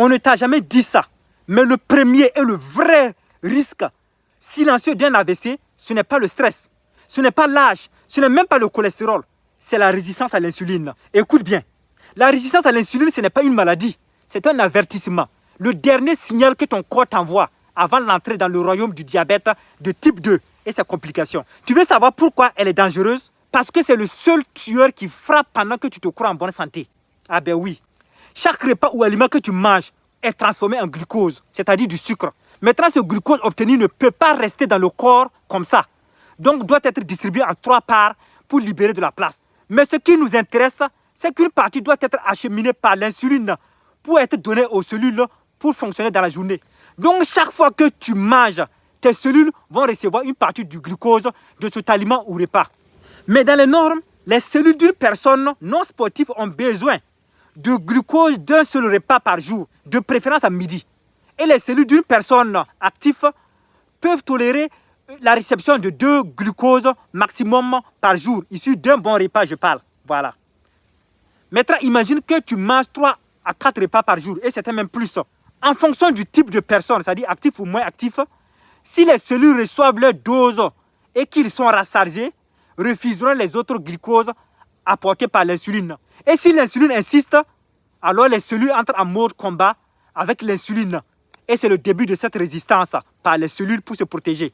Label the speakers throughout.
Speaker 1: On ne t'a jamais dit ça. Mais le premier et le vrai risque silencieux d'un AVC, ce n'est pas le stress, ce n'est pas l'âge, ce n'est même pas le cholestérol, c'est la résistance à l'insuline. Écoute bien, la résistance à l'insuline, ce n'est pas une maladie, c'est un avertissement. Le dernier signal que ton corps t'envoie avant l'entrée dans le royaume du diabète de type 2 et ses complications. Tu veux savoir pourquoi elle est dangereuse? Parce que c'est le seul tueur qui frappe pendant que tu te crois en bonne santé. Ah ben oui. Chaque repas ou aliment que tu manges est transformé en glucose, c'est-à-dire du sucre. Maintenant, ce glucose obtenu ne peut pas rester dans le corps comme ça. Donc, doit être distribué en 3 parts pour libérer de la place. Mais ce qui nous intéresse, c'est qu'une partie doit être acheminée par l'insuline pour être donnée aux cellules pour fonctionner dans la journée. Donc, chaque fois que tu manges, tes cellules vont recevoir une partie du glucose de cet aliment ou repas. Mais dans les normes, les cellules d'une personne non sportive ont besoin de glucose d'un seul repas par jour, de préférence à midi. Et les cellules d'une personne active peuvent tolérer la réception de 2 glucoses maximum par jour, issus d'un bon repas, je parle. Voilà. Maintenant, imagine que tu manges 3 à 4 repas par jour, et c'était même plus. En fonction du type de personne, c'est-à-dire actif ou moins actif, si les cellules reçoivent leur dose et qu'ils sont rassasiés, refuseront les autres glucoses apportées par l'insuline. Et si l'insuline insiste, alors les cellules entrent en mode combat avec l'insuline. Et c'est le début de cette résistance par les cellules pour se protéger.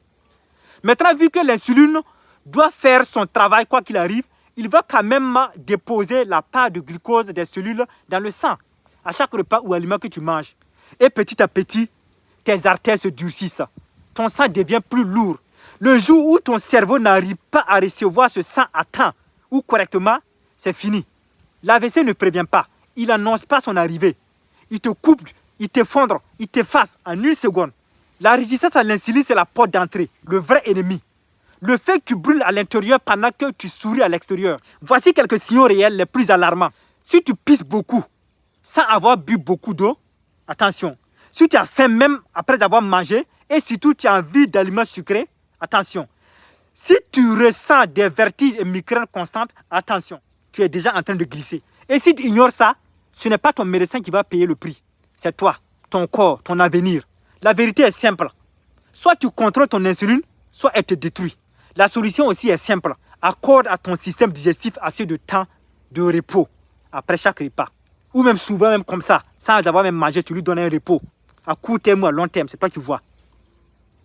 Speaker 1: Maintenant, vu que l'insuline doit faire son travail quoi qu'il arrive, il va quand même déposer la part de glucose des cellules dans le sang à chaque repas ou aliment que tu manges. Et petit à petit, tes artères se durcissent. Ton sang devient plus lourd. Le jour où ton cerveau n'arrive pas à recevoir ce sang à temps ou correctement, c'est fini. L'AVC ne prévient pas. Il n'annonce pas son arrivée. Il te coupe, il t'effondre, il t'efface en 1 seconde. La résistance à l'insuline, c'est la porte d'entrée, le vrai ennemi. Le fait que tu brûles à l'intérieur pendant que tu souris à l'extérieur. Voici quelques signaux réels les plus alarmants. Si tu pisses beaucoup, sans avoir bu beaucoup d'eau, attention. Si tu as faim même après avoir mangé, et surtout tu as envie d'aliments sucrés, attention. Si tu ressens des vertiges et migraines constantes, attention. Tu es déjà en train de glisser. Et si tu ignores ça, ce n'est pas ton médecin qui va payer le prix. C'est toi, ton corps, ton avenir. La vérité est simple. Soit tu contrôles ton insuline, soit elle te détruit. La solution aussi est simple. Accorde à ton système digestif assez de temps de repos après chaque repas. Ou même souvent, même comme ça, sans avoir même mangé, tu lui donnes un repos. À court terme ou à long terme, c'est toi qui vois.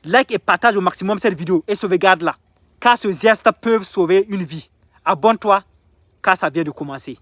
Speaker 1: Like et partage au maximum cette vidéo et sauvegarde-la. Car ce geste peut sauver une vie. Abonne-toi, car ça vient de commencer.